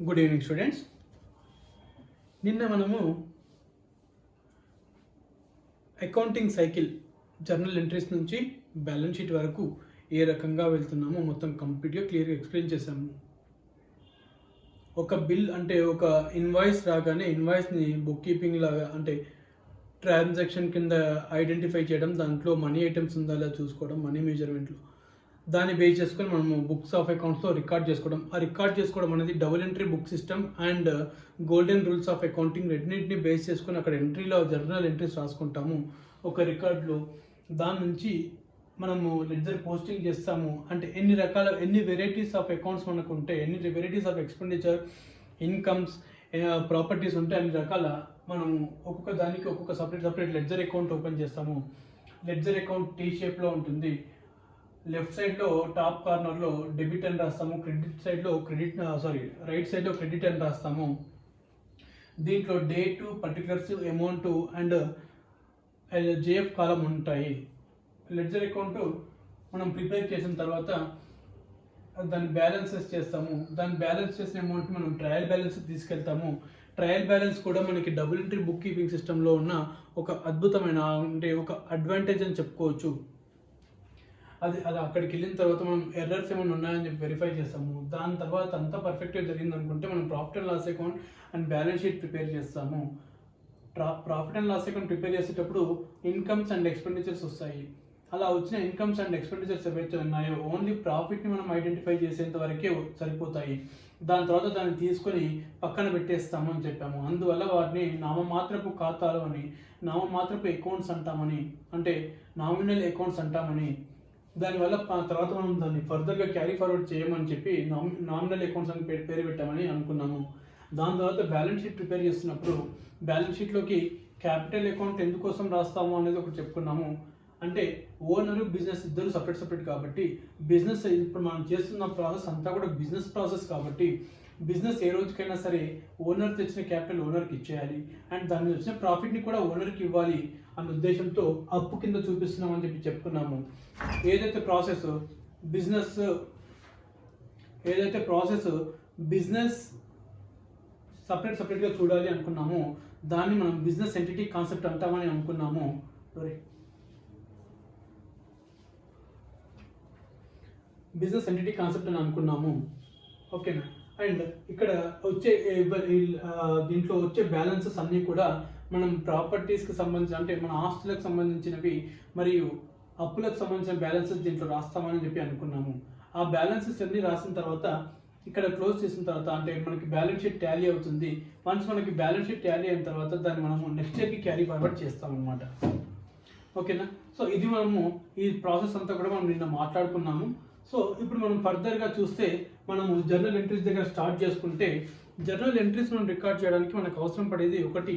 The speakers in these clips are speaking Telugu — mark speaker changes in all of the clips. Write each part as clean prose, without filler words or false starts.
Speaker 1: Good evening students. నిన్న మనము అకౌంటింగ్ సైకిల్ జర్నల్ ఎంట్రీస్ నుంచి బ్యాలెన్స్ షీట్ వరకు ఏ రకంగా వెళ్తున్నామో మొత్తం కంప్లీట్గా క్లియర్గా ఎక్స్ప్లెయిన్ చేశాము. ఒక బిల్ అంటే ఒక ఇన్వాయిస్ రాగానే ఇన్వాయిస్ని బుక్ కీపింగ్ లాగా అంటే ట్రాన్సాక్షన్ కింద ఐడెంటిఫై చేయడం, దాంట్లో మనీ ఐటమ్స్ ఉందా లేదా చూసుకోవడం, మనీ మెజర్మెంట్లో దాన్ని బేస్ చేసుకొని మనము బుక్స్ ఆఫ్ అకౌంట్స్లో రికార్డ్ చేసుకోవడం. ఆ రికార్డ్ చేసుకోవడం అనేది double entry book system and golden rules of accounting రెండింటిని బేస్ చేసుకొని అక్కడ ఎంట్రీలో జర్నల్ ఎంట్రీస్ రాసుకుంటాము ఒక రికార్డులో. దాని నుంచి మనము లెడ్జర్ పోస్టింగ్ చేస్తాము. అంటే ఎన్ని వెరైటీస్ ఆఫ్ అకౌంట్స్ మనకు ఉంటే, ఎన్ని varieties of expenditure, incomes, properties ఉంటే అన్ని రకాల మనము ఒక్కొక్క దానికి ఒక్కొక్క సపరేట్ లెడ్జర్ అకౌంట్ ఓపెన్ చేస్తాము. లెడ్జర్ అకౌంట్ టీ షేప్లో ఉంటుంది. లెఫ్ట్ సైడ్లో టాప్ కార్నర్లో డెబిట్ అని రాస్తాము, రైట్ సైడ్లో క్రెడిట్ అని రాస్తాము. దీంట్లో date, particulars, amount and JF column ఉంటాయి. లెడ్జర్ అకౌంట్ మనం ప్రిపేర్ చేసిన తర్వాత దాన్ని బ్యాలెన్సెస్ చేస్తాము. దాన్ని బ్యాలెన్స్ చేసిన అమౌంట్ మనం ట్రయల్ బ్యాలెన్స్ తీసుకెళ్తాము. ట్రయల్ బ్యాలెన్స్ కూడా మనకి డబుల్ ఎంట్రీ బుక్ కీపింగ్ సిస్టంలో ఉన్న ఒక అద్భుతమైన అంటే ఒక అడ్వాంటేజ్ అని చెప్పుకోవచ్చు. అది అక్కడికి వెళ్ళిన తర్వాత మనం ఎర్రర్స్ ఏమైనా ఉన్నాయని చెప్పి వెరిఫై చేస్తాము. దాని తర్వాత అంతా పర్ఫెక్ట్గా జరిగింది అనుకుంటే మనం profit and loss account and balance sheet prepare చేస్తాము. Profit and loss account prepare చేసేటప్పుడు ఇన్కమ్స్ అండ్ ఎక్స్పెండిచర్స్ వస్తాయి. అలా వచ్చిన ఇన్కమ్స్ అండ్ ఎక్స్పెండిచర్స్ ఏవైతే ఉన్నాయో ఓన్లీ ప్రాఫిట్ని మనం ఐడెంటిఫై చేసేంత వరకే సరిపోతాయి. దాని తర్వాత దాన్ని తీసుకొని పక్కన పెట్టేస్తాము అని చెప్పాము. అందువల్ల వాటిని నామమాత్రపు ఖాతాలు అని, నామమాత్రపు అకౌంట్స్ అంటామని, అంటే నామినల్ అకౌంట్స్ అంటామని, దానివల్ల తర్వాత మనం దాన్ని ఫర్దర్గా క్యారీ ఫార్వర్డ్ చేయమని చెప్పి నామినల్ అకౌంట్స్ అని పేరు పెట్టామని అనుకున్నాము. దాని తర్వాత బ్యాలెన్స్ షీట్ ప్రిపేర్ చేస్తున్నప్పుడు బ్యాలెన్స్ షీట్లోకి క్యాపిటల్ అకౌంట్ ఎందుకోసం రాస్తాము అనేది ఒకటి చెప్పుకున్నాము. అంటే ఓనరు బిజినెస్ ఇద్దరు సపరేట్ కాబట్టి బిజినెస్ ఇప్పుడు మనం చేస్తున్న ప్రాసెస్ అంతా కూడా బిజినెస్ ప్రాసెస్ కాబట్టి బిజినెస్ ఏ రోజుకైనా సరే ఓనర్ తెచ్చిన క్యాపిటల్ ఓనర్కి ఇచ్చేయాలి అండ్ దాని మీద వచ్చిన ప్రాఫిట్ని కూడా ఓనర్కి ఇవ్వాలి అన్న ఉద్దేశంతో అప్పు కింద చూపిస్తున్నామని చెప్పి చెప్పుకున్నాము. ఏదైతే ప్రాసెస్ బిజినెస్ సపరేట్గా చూడాలి అనుకున్నాము, దాన్ని మనం బిజినెస్ ఎంటిటీ కాన్సెప్ట్ అంటామని అనుకున్నాము. బిజినెస్ ఎంటిటీ కాన్సెప్ట్ అని అనుకున్నాము. ఓకేనా. అండ్ ఇక్కడ దీంట్లో వచ్చే బ్యాలెన్సెస్ అన్నీ కూడా మనం ప్రాపర్టీస్కి సంబంధించి అంటే మన ఆస్తులకు సంబంధించినవి మరియు అప్పులకు సంబంధించిన బ్యాలెన్సెస్ దీంట్లో రాస్తామని చెప్పి అనుకున్నాము. ఆ బ్యాలెన్సెస్ అన్నీ రాసిన తర్వాత ఇక్కడ క్లోజ్ చేసిన తర్వాత అంటే మనకి బ్యాలెన్స్ షీట్ టాలీ అవుతుంది. వన్స్ మనకి బ్యాలెన్స్ షీట్ టాలీ అయిన తర్వాత దాన్ని మనము నెక్స్ట్ ఇయర్కి క్యారీ ఫార్వర్డ్ చేస్తామన్నమాట. ఓకేనా. సో ఇది మనము ఈ ప్రాసెస్ అంతా కూడా మనం నిన్న మాట్లాడుకున్నాము. సో ఇప్పుడు మనం ఫర్దర్గా చూస్తే మనము జర్నల్ ఎంట్రీస్ దగ్గర స్టార్ట్ చేసుకుంటే జర్నల్ ఎంట్రీస్ మనం రికార్డ్ చేయడానికి మనకు అవసరం పడేది ఒకటి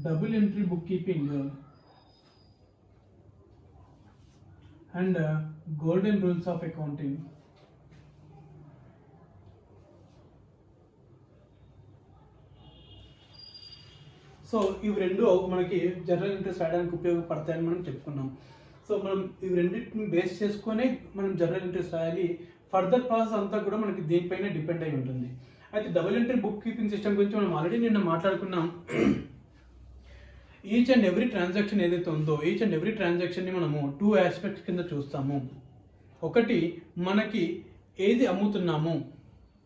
Speaker 1: double entry book keeping and golden rules of accounting. So ఇవి రెండు మనకి జర్నల్ ఎంట్రీస్ రాయడానికి ఉపయోగపడతాయని మనం చెప్పుకున్నాం. సో మనం ఇవి రెండింటిని బేస్ చేసుకొని మనం జర్నల్ ఎంట్రీస్ రాయాలి. ఫర్దర్ ప్రాసెస్ అంతా కూడా మనకి దీనిపైన డిపెండ్ అయి ఉంటుంది. అయితే double entry book keeping system గురించి మనం ఆల్రెడీ నిన్న మాట్లాడుకున్నాం. ఈచ్ అండ్ ఎవ్రీ ట్రాన్సాక్షన్ ఏదైతే ఉందో ఈచ్ అండ్ ఎవ్రీ ట్రాన్సాక్షన్ని మనము 2 ఆస్పెక్ట్స్ కింద చూస్తాము. ఒకటి మనకి ఏది అమ్ముతున్నాము,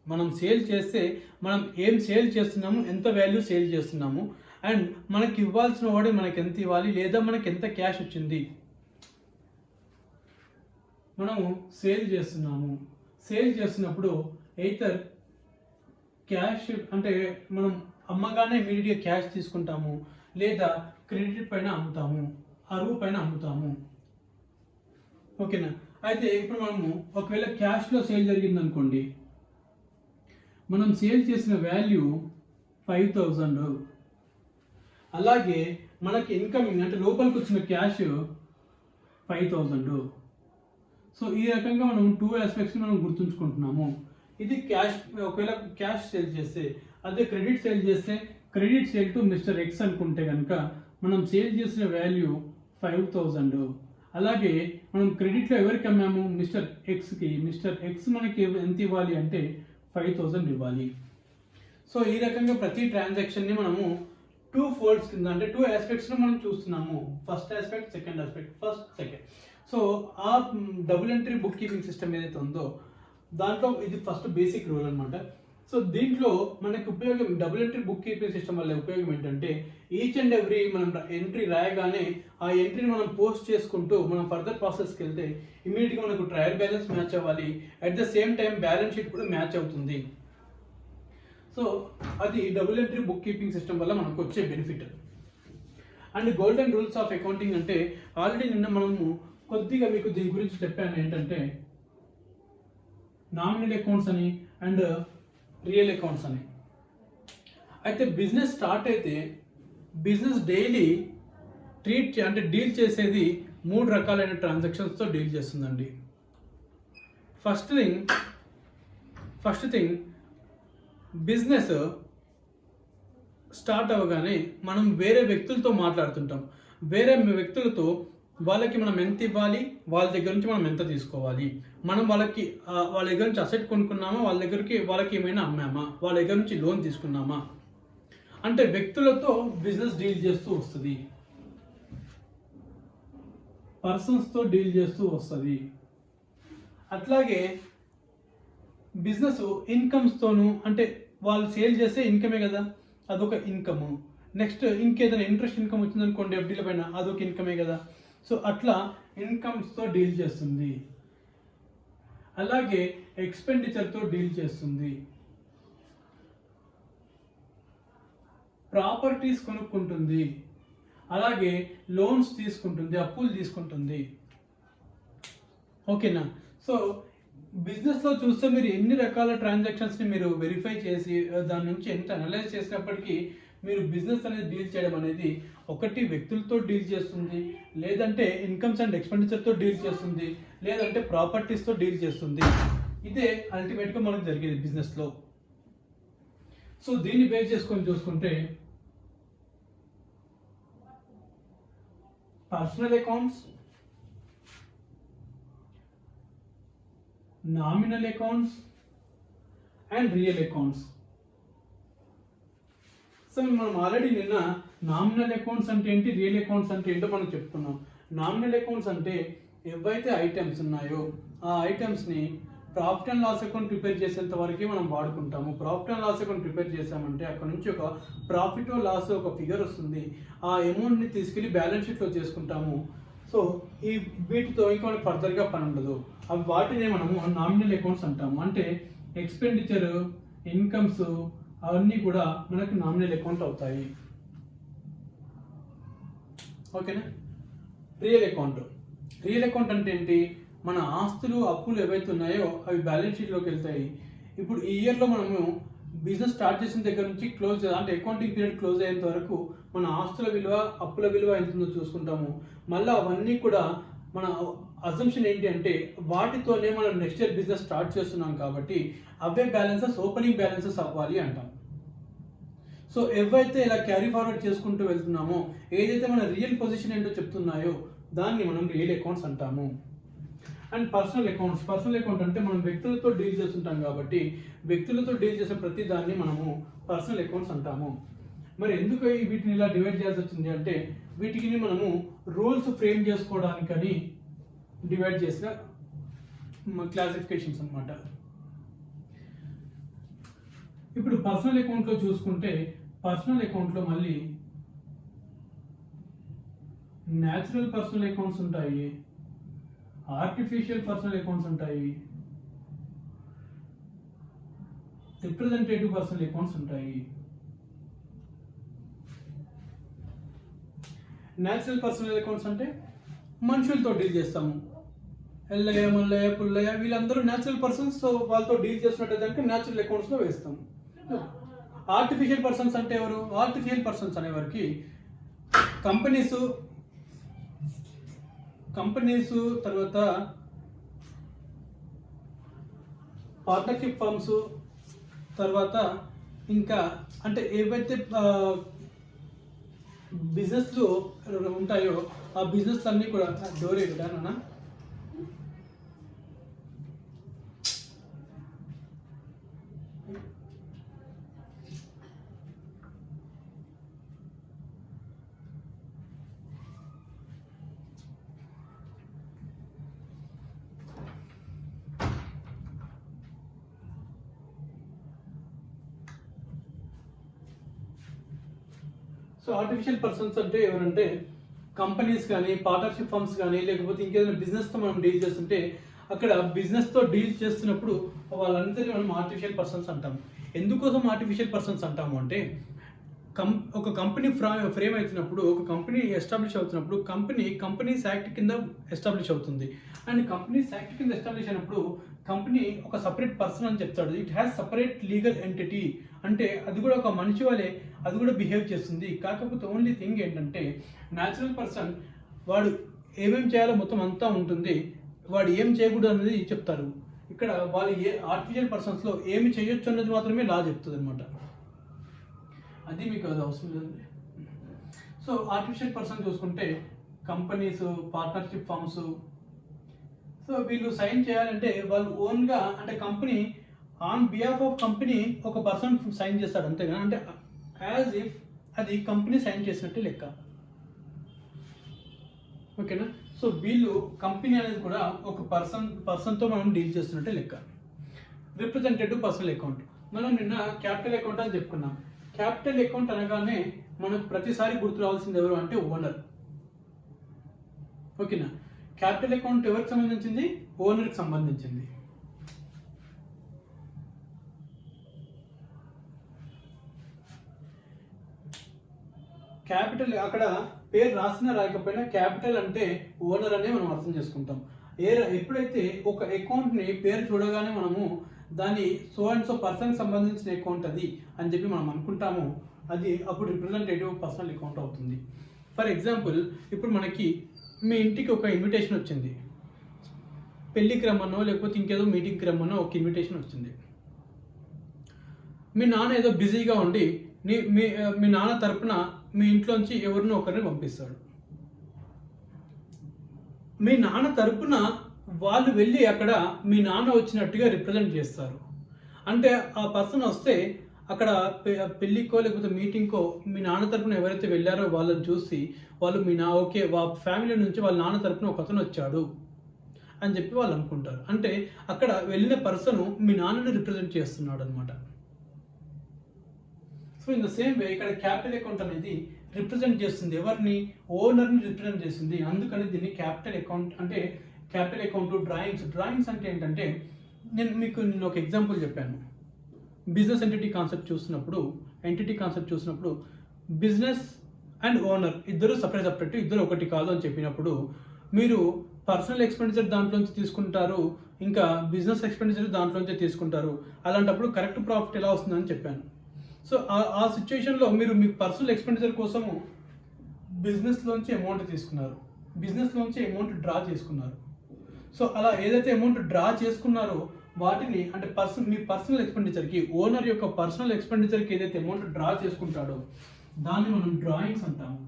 Speaker 1: మనం సేల్ చేస్తే మనం ఏం సేల్ చేస్తున్నాము, ఎంత వాల్యూ సేల్ చేస్తున్నాము, అండ్ మనకి ఇవ్వాల్సిన వాడు మనకి ఎంత ఇవ్వాలి లేదా మనకి ఎంత క్యాష్ వచ్చింది. మనము సేల్ చేస్తున్నప్పుడు ఎయితర్ క్యాష్ అంటే మనం అమ్మగానే ఇమీడియట్గా క్యాష్ తీసుకుంటాము లేదా క్రెడిట్ పైన అమ్ముతాము, అరువు పైన అమ్ముతాము. ఓకేనా. అయితే ఇప్పుడు మనము ఒకవేళ క్యాష్లో సేల్ జరిగింది అనుకోండి, మనం సేల్ చేసిన వాల్యూ 5,000, అలాగే మనకి ఇన్కమింగ్ అంటే లోపలికి వచ్చిన క్యాష్ 5,000. సో ఈ రకంగా మనం 2 ఆస్పెక్ట్స్ని మనం గుర్తుంచుకుంటున్నాము. ఇది క్యాష్. ఒకవేళ క్యాష్ సేల్ చేస్తే, అదే క్రెడిట్ సేల్ చేస్తే credit sale to mister X అనుకుంటే కనుక మనం సేల్ చేసిన వాల్యూ 5,000. అలాగే మనం క్రెడిట్లో ఎవరికి అమ్మాము, మిస్టర్ ఎక్స్కి. మిస్టర్ ఎక్స్ మనకి ఎంత ఇవ్వాలి అంటే 5,000 ఇవ్వాలి. సో ఈ రకంగా ప్రతి ట్రాన్సాక్షన్ని మనము 2 ఫోల్డ్స్ కింద, అంటే 2 ఆస్పెక్ట్స్లో మనం చూస్తున్నాము. First aspect, second aspect, first second. So ఆ double entry book keeping system ఏదైతే ఉందో దాంట్లో ఇది ఫస్ట్ బేసిక్ రూల్ అనమాట. సో దీంట్లో మనకి ఉపయోగం, double entry book keeping system వల్ల ఉపయోగం ఏంటంటే ఈచ్ అండ్ ఎవ్రీ మనం ఎంట్రీ రాయగానే ఆ ఎంట్రీని మనం పోస్ట్ చేసుకుంటూ మనం ఫర్దర్ ప్రాసెస్కి వెళ్తే ఇమీడియట్గా మనకు ట్రయల్ బ్యాలెన్స్ మ్యాచ్ అవ్వాలి, at the same time balance sheet కూడా మ్యాచ్ అవుతుంది. సో అది double entry book keeping system వల్ల మనకు వచ్చే benefit. And golden rules of accounting అంటే ఆల్రెడీ నిన్న మనము కొద్దిగా మీకు దీని గురించి చెప్పాను. ఏంటంటే నామినల్ అకౌంట్స్ అని అండ్ రియల్ అకౌంట్స్ అని. అయితే బిజినెస్ స్టార్ట్ అయితే బిజినెస్ డైలీ డీల్ చేసేది 3 రకాలైన ట్రాన్సాక్షన్స్తో డీల్ చేస్తుందండి. ఫస్ట్ థింగ్ బిజినెస్ స్టార్ట్ అవ్వగానే మనం వేరే వ్యక్తులతో మాట్లాడుతుంటాం. వేరే వ్యక్తులతో వాళ్ళకి మనం ఎంత ఇవ్వాలి, వాళ్ళ దగ్గర నుంచి మనం ఎంత తీసుకోవాలి, మనం వాళ్ళ దగ్గర నుంచి అసెట్ కొనుక్కున్నామా, వాళ్ళకి ఏమైనా అమ్మామా, వాళ్ళ దగ్గర నుంచి లోన్ తీసుకున్నామా, అంటే వ్యక్తులతో బిజినెస్ డీల్ చేస్తూ వస్తుంది, పర్సన్స్తో డీల్ చేస్తూ వస్తుంది. అట్లాగే బిజినెస్ ఇన్కమ్స్తోను, అంటే వాళ్ళు సేల్ చేసే ఇన్కమే కదా, అదొక ఇన్కమ్. నెక్స్ట్ ఇంకేదైనా ఇంట్రెస్ట్ ఇన్కమ్ వచ్చిందనుకోండి ఎఫ్డీల పైన, అదొక ఇన్కమే కదా. సో అట్లా ఇన్కమ్స్తో డీల్ చేస్తుంది. అలాగే ఎక్స్పెండిచర్తో డీల్ చేస్తుంది. ప్రాపర్టీస్ కొనుక్కుంటుంది, అలాగే లోన్స్ తీసుకుంటుంది, అప్పులు తీసుకుంటుంది. ఓకేనా? సో బిజినెస్లో చూస్తే మీరు ఎన్ని రకాల ట్రాన్సాక్షన్స్ని మీరు వెరిఫై చేసి దాని నుంచి ఎంత అనలైజ్ చేసినప్పటికీ మీరు బిజినెస్ అనేది డీల్ చేయడం అనేది ఒకటి వ్యక్తులతో డీల్ చేస్తుంది, లేదంటే ఇన్కమ్స్ అండ్ ఎక్స్పెండిచర్తో డీల్ చేస్తుంది, లేదంటే ప్రాపర్టీస్తో డీల్ చేస్తుంది. ఇదే అల్టిమేట్గా మనకు జరిగేది బిజినెస్లో. సో దీన్ని బేస్ చేసుకొని చూసుకుంటే personal accounts, nominal accounts and real accounts. So మనం ఆల్రెడీ నిన్న నామినల్ అకౌంట్స్ అంటే ఏంటి, రియల్ అకౌంట్స్ అంటే ఏంటో మనం చెప్పుకున్నాం. నామినల్ అకౌంట్స్ అంటే ఏవైతే ఐటమ్స్ ఉన్నాయో ఆ ఐటమ్స్ని profit and loss account prepare చేసేంత వరకే మనం వాడుకుంటాము. Profit and loss account prepare చేసామంటే అక్కడ నుంచి ఒక ప్రాఫిట్ లాస్ ఒక ఫిగర్ వస్తుంది, ఆ అమౌంట్ని తీసుకెళ్ళి బ్యాలెన్స్ షీట్లో చేసుకుంటాము. సో ఈ వీటితో ఇంకా ఫర్దర్గా పని ఉండదు. అవి వాటినే మనము నామినల్ అకౌంట్స్ అంటాము. అంటే ఎక్స్పెండిచర్, ఇన్కమ్స్ అవన్నీ కూడా మనకు నామినల్ అకౌంట్ అవుతాయి. ఓకేనా? రియల్ అకౌంట్ అంటే ఏంటి, మన ఆస్తులు అప్పులు ఏవైతే ఉన్నాయో అవి బ్యాలెన్స్ షీట్లోకి వెళ్తాయి. ఇప్పుడు ఈ ఇయర్లో మనము బిజినెస్ స్టార్ట్ చేసిన దగ్గర నుంచి క్లోజ్, అంటే అకౌంటింగ్ పీరియడ్ క్లోజ్ అయ్యేంత వరకు మన ఆస్తుల విలువ, అప్పుల విలువ ఎంత ఉందో చూసుకుంటాము. మళ్ళీ అవన్నీ కూడా మన అజంప్షన్ ఏంటి అంటే వాటితోనే మనం నెక్స్ట్ ఇయర్ బిజినెస్ స్టార్ట్ చేస్తున్నాం కాబట్టి అవే బ్యాలెన్సెస్ ఓపెనింగ్ బ్యాలెన్సెస్ అవ్వాలి అంటాం. సో ఏవైతే ఇలా క్యారీ ఫార్వర్డ్ చేసుకుంటూ వెళ్తున్నామో, ఏదైతే మన రియల్ పొజిషన్ ఏంటో చెప్తున్నాయో దాన్ని మనం రియల్ అకౌంట్స్ అంటాము. అండ్ పర్సనల్ అకౌంట్ అంటే మనం వ్యక్తులతో డీల్ చేస్తుంటాం కాబట్టి వ్యక్తులతో డీల్ చేసే ప్రతి దాన్ని మనము పర్సనల్ అకౌంట్స్ అంటాము. మరి ఎందుకు వీటిని ఇలా డివైడ్ చేయాల్సి వచ్చింది అంటే వీటికి మనము రూల్స్ ఫ్రేమ్ చేసుకోవడానికని డివైడ్ చేసిన క్లాసిఫికేషన్స్ అన్నమాట. ఇప్పుడు పర్సనల్ అకౌంట్లో చూసుకుంటే పర్సనల్ అకౌంట్లో మళ్ళీ న్యాచురల్ పర్సనల్ అకౌంట్స్ ఉంటాయి, ఆర్టిఫిషియల్ పర్సనల్ అకౌంట్స్ ఉంటాయి, రిప్రజెంటేటివ్ పర్సనల్ అకౌంట్స్ ఉంటాయి. న్యాచురల్ పర్సనల్ అకౌంట్స్ అంటే మనుషులతో డీల్ చేస్తాము. ఎల్లయ్య, మల్లయ్య, పుల్లయ్య వీళ్ళందరూ న్యాచురల్ పర్సన్స్, సో వాళ్ళతో డీల్ చేసినట్టు న్యాచురల్ అకౌంట్స్లో వేస్తాము. ఆర్టిఫిషియల్ పర్సన్స్ అంటే ఎవరు? ఆర్టిఫిషియల్ పర్సన్స్ అనేవారికి కంపెనీస్, తర్వాత పార్ట్నర్షిప్ ఫర్మ్స్, తర్వాత ఇంకా అంటే ఏవైతే బిజినెస్లు ఉంటాయో ఆ బిజినెస్ అన్నీ కూడా డోర్ ఏనా. సో ఆర్టిఫిషియల్ పర్సన్స్ అంటే ఎవరంటే కంపెనీస్ కానీ పార్ట్నర్షిప్ ఫర్మ్స్ కానీ లేకపోతే ఇంకేదైనా బిజినెస్తో మనం డీల్ చేస్తుంటే అక్కడ బిజినెస్తో డీల్ చేస్తున్నప్పుడు వాళ్ళందరినీ మనం ఆర్టిఫిషియల్ పర్సన్స్ అంటాము. ఎందుకోసం ఆర్టిఫిషియల్ పర్సన్స్ అంటాము అంటే ఒక కంపెనీ ఫ్రేమ్ అవుతున్నప్పుడు, ఒక కంపెనీ ఎస్టాబ్లిష్ అవుతున్నప్పుడు కంపెనీస్ యాక్ట్ కింద ఎస్టాబ్లిష్ అవుతుంది. అండ్ కంపెనీస్ యాక్ట్ కింద ఎస్టాబ్లిష్ అయినప్పుడు కంపెనీ ఒక సపరేట్ పర్సన్ అని చెప్తాడు. It has separate legal entity, అంటే అది కూడా ఒక మనిషి వాళ్ళే అది కూడా బిహేవ్ చేస్తుంది. కాకపోతే ఓన్లీ థింగ్ ఏంటంటే న్యాచురల్ పర్సన్ వాడు ఏమేమి చేయాలో మొత్తం అంతా ఉంటుంది, వాడు ఏం చేయకూడదు అనేది చెప్తారు. ఇక్కడ వాళ్ళు ఆర్టిఫిషియల్ పర్సన్స్లో ఏమి చేయొచ్చు అన్నది మాత్రమే లా చెప్తుంది అనమాట. అది మీకు అది అవసరం లేదండి. సో ఆర్టిఫిషియల్ పర్సన్ చూసుకుంటే కంపెనీస్, పార్ట్నర్షిప్ ఫర్మ్స్, సో వీళ్ళు సైన్ చేయాలంటే వాళ్ళు ఓన్గా, అంటే company on behalf of company ఒక పర్సన్ సైన్ చేస్తాడు అంతేగా, అంటే యాజ్ ఇఫ్ అది కంపెనీ సైన్ చేసినట్టు లెక్క. ఓకేనా. సో వీళ్ళు కంపెనీ అనేది కూడా ఒక పర్సన్తో మనం డీల్ చేస్తున్నట్టే లెక్క. రిప్రజెంటేటివ్ పర్సనల్ అకౌంట్, మనం నిన్న క్యాపిటల్ అకౌంట్ అని చెప్పుకున్నాం. క్యాపిటల్ అకౌంట్ అనగానే మనకు ప్రతిసారి గుర్తు రావాల్సింది ఎవరు అంటే ఓనర్. ఓకేనా. క్యాపిటల్ అకౌంట్ ఎవరికి సంబంధించింది? ఓనర్కి సంబంధించింది. క్యాపిటల్ అక్కడ పేరు రాసినా రాకపోయినా క్యాపిటల్ అంటే ఓనర్ అనే మనం అర్థం చేసుకుంటాం. ఎప్పుడైతే ఒక అకౌంట్ని పేరు చూడగానే మనము దాన్ని సో అండ్ సో పర్సన్కి సంబంధించిన అకౌంట్ అది అని చెప్పి మనం అనుకుంటాము, అది అప్పుడు రిప్రజెంటేటివ్ పర్సనల్ అకౌంట్ అవుతుంది. ఫర్ ఎగ్జాంపుల్, ఇప్పుడు మనకి మీ ఇంటికి ఒక ఇన్విటేషన్ వచ్చింది, పెళ్ళికి రమ్మనో లేకపోతే ఇంకేదో మీటింగ్కి రమ్మనో ఒక ఇన్విటేషన్ వచ్చింది. మీ నాన్న ఏదో బిజీగా ఉండి మీ నాన్న తరపున మీ ఇంట్లోంచి ఎవరినో ఒకరిని పంపిస్తాడు. మీ నాన్న తరపున వాళ్ళు వెళ్ళి అక్కడ మీ నాన్న వచ్చినట్టుగా రిప్రజెంట్ చేస్తారు. అంటే ఆ పర్సన్ వస్తే అక్కడ పెళ్ళికో లేకపోతే మీటింగ్కో మీ నాన్న తరపున ఎవరైతే వెళ్ళారో వాళ్ళని చూసి వాళ్ళు ఓకే వాళ్ళ ఫ్యామిలీ నుంచి వాళ్ళ నాన్న తరపున ఒక అతను వచ్చాడు అని చెప్పి వాళ్ళు అనుకుంటారు. అంటే అక్కడ వెళ్ళిన పర్సన్ మీ నాన్నని రిప్రజెంట్ చేస్తున్నాడు అనమాట. So in the same way ఇక్కడ క్యాపిటల్ అకౌంట్ అనేది రిప్రజెంట్ చేస్తుంది ఎవరిని? ఓనర్ని రిప్రజెంట్ చేస్తుంది. అందుకని దీన్ని క్యాపిటల్ అకౌంట్ అంటే క్యాపిటల్ అకౌంట్. డ్రాయింగ్స్ అంటే ఏంటంటే నేను ఒక ఎగ్జాంపుల్ చెప్పాను. బిజినెస్ ఎంటిటీ కాన్సెప్ట్ చూసినప్పుడు బిజినెస్ అండ్ ఓనర్ ఇద్దరు సపరేట్, ఇద్దరు ఒకటి కాదు అని చెప్పినప్పుడు మీరు పర్సనల్ ఎక్స్పెండిచర్ దాంట్లోంచి తీసుకుంటారు, ఇంకా బిజినెస్ ఎక్స్పెండిచర్ దాంట్లోంచి తీసుకుంటారు. అలాంటప్పుడు కరెక్ట్ ప్రాఫిట్ ఎలా వస్తుందని చెప్పాను. సో ఆ సిచ్యువేషన్లో మీరు మీ పర్సనల్ ఎక్స్పెండిచర్ కోసము బిజినెస్లోంచి అమౌంట్ తీసుకున్నారు, బిజినెస్లోంచి అమౌంట్ డ్రా చేసుకున్నారు. సో అలా ఏదైతే అమౌంట్ డ్రా చేసుకున్నారో వాటిని అంటే మీ పర్సనల్ ఎక్స్పెండిచర్కి, ఓనర్ యొక్క పర్సనల్ ఎక్స్పెండిచర్కి ఏదైతే అమౌంట్ డ్రా చేసుకుంటాడో దాన్ని మనం డ్రాయింగ్స్ అంటాము.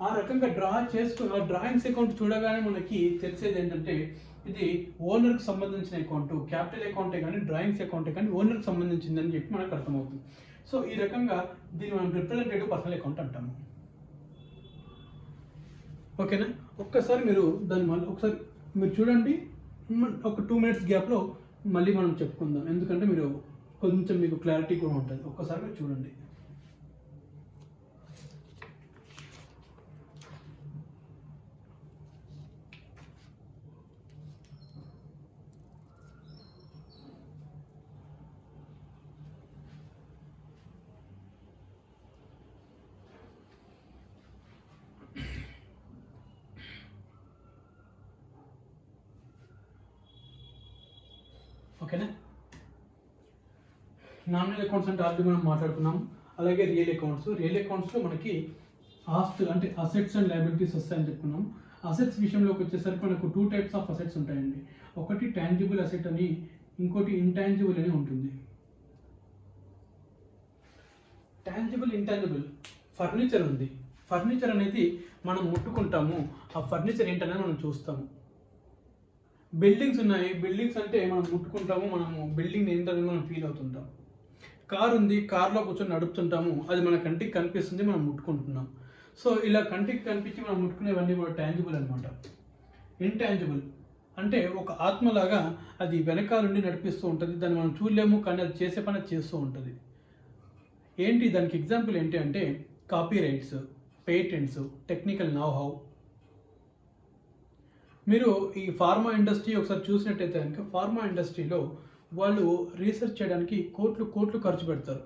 Speaker 1: ఆ రకంగా డ్రాయింగ్స్ అకౌంట్ చూడగానే మనకి తెలిసేది ఏంటంటే ఇది ఓనర్కి సంబంధించిన అకౌంట్. క్యాపిటల్ అకౌంటే కానీ డ్రాయింగ్స్ అకౌంటే కానీ ఓనర్కి సంబంధించిందని చెప్పి మనకు అర్థమవుతుంది. సో ఈ రకంగా దీన్ని మనం రిప్రజెంటేటివ్ పర్సనల్ అకౌంట్ అంటాము. ఓకేనా. ఒక్కసారి మీరు దాన్ని మళ్ళీ ఒకసారి మీరు చూడండి, ఒక 2 minutes గ్యాప్లో మళ్ళీ మనం చెప్పుకుందాం, ఎందుకంటే మీరు కొంచెం మీకు క్లారిటీ కూడా ఉంటుంది. ఒక్కసారి మీరు చూడండి. ఓకేనా. నామినల్ అకౌంట్స్ అంటే ఆల్రెడీ మనం మాట్లాడుకున్నాం. అలాగే రియల్ అకౌంట్స్లో మనకి ఆస్తులు అంటే అసెట్స్ అండ్ లయబిలిటీస్ వస్తాయని చెప్పుకున్నాం. అసెట్స్ విషయంలోకి వచ్చేసరికి మనకు 2 types ఆఫ్ అసెట్స్ ఉంటాయండి. ఒకటి టాంజిబుల్ అసెట్ అని, ఇంకోటి ఇంటాంజిబుల్ అని ఉంటుంది. Tangible, intangible. ఫర్నిచర్ ఉంది. ఫర్నిచర్ అనేది మనం ముట్టుకుంటాము, ఆ ఫర్నిచర్ ఏంటనేది మనం చూస్తాము. బిల్డింగ్స్ ఉన్నాయి. బిల్డింగ్స్ అంటే మనం ముట్టుకుంటాము, మనము బిల్డింగ్ ఏంటనేది మనం ఫీల్ అవుతుంటాం. కార్ ఉంది. కార్లో కూర్చొని నడుపుతుంటాము, అది మన కంటికి కనిపిస్తుంది, మనం ముట్టుకుంటున్నాం. సో ఇలా కంటికి కనిపించి మనం ముట్టుకునేవన్నీ కూడా టాంజిబుల్ అనమాట. ఇంటాంజిబుల్ అంటే ఒక ఆత్మలాగా అది వెనకాలండి నడిపిస్తూ ఉంటుంది. దాన్ని మనం చూడలేము, కానీ అది చేసే పని చేస్తూ ఉంటుంది. ఏంటి దానికి ఎగ్జాంపుల్ ఏంటి అంటే copy rights, patents, technical now how. మీరు ఈ ఫార్మా ఇండస్ట్రీ ఒకసారి చూసినట్టయితే కనుక ఫార్మా ఇండస్ట్రీలో వాళ్ళు రీసెర్చ్ చేయడానికి కోట్లు ఖర్చు పెడతారు.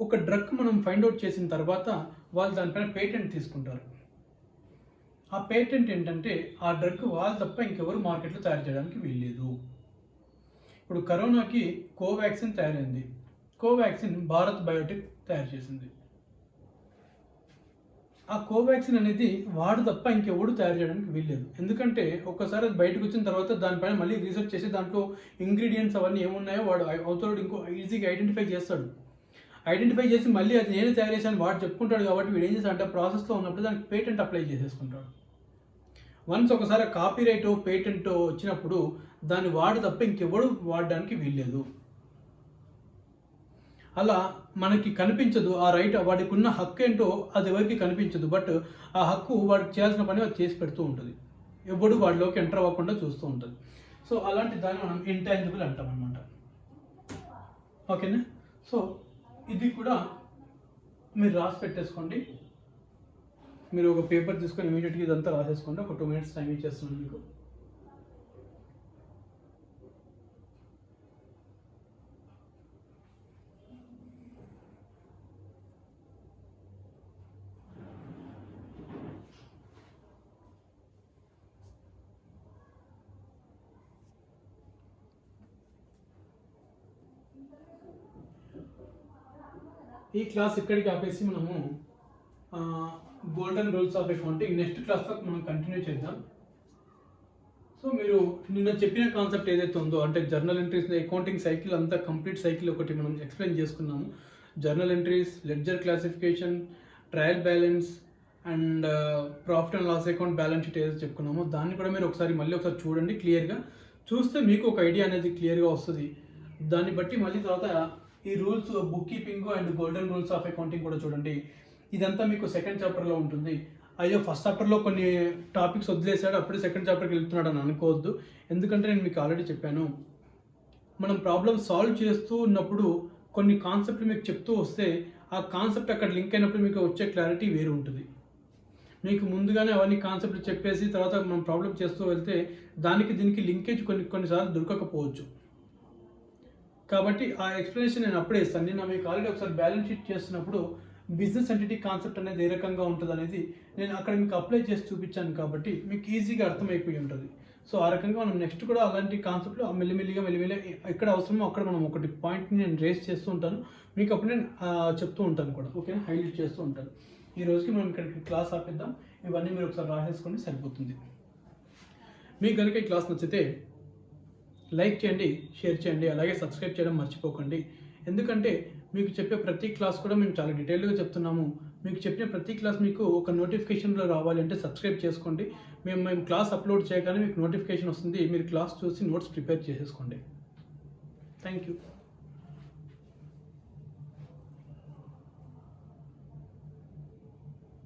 Speaker 1: ఒక డ్రగ్ మనం ఫైండ్ అవుట్ చేసిన తర్వాత వాళ్ళు దానిపైన పేటెంట్ తీసుకుంటారు. ఆ పేటెంట్ ఏంటంటే ఆ డ్రగ్ వాళ్ళు తప్ప ఇంకెవరు మార్కెట్లో తయారు చేయడానికి వీల్లేదు. ఇప్పుడు కరోనాకి కోవాక్సిన్ తయారైంది. కోవాక్సిన్ భారత్ బయోటెక్ తయారు చేసింది. ఆ కోవాక్సిన్ అనేది వాడు తప్ప ఇంకెవడు తయారు చేయడానికి వీల్లేదు. ఎందుకంటే ఒక్కసారి అది బయటకు వచ్చిన తర్వాత దానిపైన మళ్ళీ రీసెర్చ్ చేసి దాంట్లో ఇంగ్రీడియంట్స్ అవన్నీ ఏమున్నాయో వాడు అవతలడు ఇంకో ఈజీగా ఐడెంటిఫై చేస్తాడు. ఐడెంటిఫై చేసి మళ్ళీ అది నేను తయారు చేశాను వాడు చెప్పుకుంటాడు. కాబట్టి వీడు ఏం చేస్తాడంటే ప్రాసెస్లో ఉన్నప్పుడు దానికి పేటెంట్ అప్లై చేసేసుకుంటాడు. వన్స్ ఒకసారి కాపీ రైటో పేటెంటో వచ్చినప్పుడు దాన్ని వాడు తప్ప ఇంకెవడు వాడడానికి వీల్లేదు. అలా మనకి కనిపించదు ఆ రైట్, వాడికి ఉన్న హక్కు ఏంటో అది ఎవరికి కనిపించదు. బట్ ఆ హక్కు వాడికి చేయాల్సిన పని అది చేసి పెడుతూ ఉంటుంది. ఎవడు వాడిలోకి ఎంటర్ అవ్వకుండా చూస్తూ ఉంటుంది. సో అలాంటి దాన్ని మనం ఇంటాంజిబుల్ అంటాం అనమాట. ఓకేనా? సో ఇది కూడా మీరు రాసి పెట్టేసుకోండి. మీరు ఒక పేపర్ తీసుకొని ఇమీడియట్గా ఇదంతా రాసేసుకోండి. ఒక 2 minutes టైం ఇచ్చేస్తున్నాను మీకు. ఈ క్లాస్ ఇక్కడికి ఆపేసి మనము golden rules of accounting next క్లాస్లో మనం కంటిన్యూ చేద్దాం. సో మీరు నిన్న చెప్పిన కాన్సెప్ట్ ఏదైతే ఉందో అంటే జర్నల్ ఎంట్రీస్ అకౌంటింగ్ సైకిల్ అంతా కంప్లీట్ సైకిల్ ఒకటి మనం ఎక్స్ప్లెయిన్ చేసుకున్నాము. Journal entries, ledger classification, trial balance and profit and loss account balance sheet ఏదైతే చెప్పుకున్నామో దాన్ని కూడా మీరు మళ్ళీ ఒకసారి చూడండి. క్లియర్గా చూస్తే మీకు ఒక ఐడియా అనేది క్లియర్గా వస్తుంది. దాన్ని బట్టి మళ్ళీ తర్వాత ఈ rules book keeping and golden rules of accounting కూడా చూడండి. ఇదంతా మీకు సెకండ్ చాప్టర్లో ఉంటుంది. అయ్యో ఫస్ట్ చాప్టర్లో కొన్ని టాపిక్స్ వదిలేశాడు అప్పుడే సెకండ్ చాప్టర్కి వెళ్తున్నాడు అని అనుకోవద్దు. ఎందుకంటే నేను మీకు ఆల్రెడీ చెప్పాను, మనం ప్రాబ్లమ్ సాల్వ్ చేస్తూ ఉన్నప్పుడు కొన్ని కాన్సెప్ట్లు మీకు చెప్తూ వస్తే ఆ కాన్సెప్ట్ అక్కడ లింక్ అయినప్పుడు మీకు వచ్చే క్లారిటీ వేరు ఉంటుంది. మీకు ముందుగానే అవన్నీ కాన్సెప్ట్లు చెప్పేసి తర్వాత మనం ప్రాబ్లం చేస్తూ వెళ్తే దానికి దీనికి లింకేజ్ కొన్నిసార్లు దొరకకపోవచ్చు. కాబట్టి ఆ ఎక్స్ప్లెనేషన్ నేను అప్పుడే ఇస్తాను. నేను మీకు ఆల్రెడీ ఒకసారి బ్యాలెన్స్ షీట్ చేస్తున్నప్పుడు బిజినెస్ ఎంటిటీ కాన్సెప్ట్ అనేది ఏ రకంగా ఉంటుంది అనేది నేను అక్కడ మీకు అప్లై చేసి చూపించాను. కాబట్టి మీకు ఈజీగా అర్థమైపోయి ఉంటుంది. సో ఆ రకంగా మనం నెక్స్ట్ కూడా అలాంటి కాన్సెప్ట్లు మెల్లిమెల్లిగా ఎక్కడ అవసరమో అక్కడ మనం ఒకటి పాయింట్ని నేను రేస్ చేస్తూ ఉంటాను. మీకు అప్పుడు నేను చెప్తూ ఉంటాను కూడా. ఓకేనా? హైలైట్ చేస్తూ ఉంటాను. ఈ రోజుకి మనం ఇక్కడికి క్లాస్ ఆపిద్దాం. ఇవన్నీ మీరు ఒకసారి రాసేసుకోండి, సరిపోతుంది. మీకు కనుక ఈ క్లాస్ నచ్చితే లైక్ చేయండి, షేర్ చేయండి, అలాగే సబ్స్క్రైబ్ చేయడం మర్చిపోకండి. ఎందుకంటే మీకు చెప్పే ప్రతి క్లాస్ కూడా మేము చాలా డీటెయిల్గా చెప్తున్నాము. మీకు చెప్పిన ప్రతి క్లాస్ మీకు ఒక నోటిఫికేషన్లో రావాలి అంటే సబ్స్క్రైబ్ చేసుకోండి. మేము క్లాస్ అప్లోడ్ చేయగానే మీకు నోటిఫికేషన్ వస్తుంది. మీరు క్లాస్ చూసి నోట్స్ ప్రిపేర్ చేసేసుకోండి. Thank you.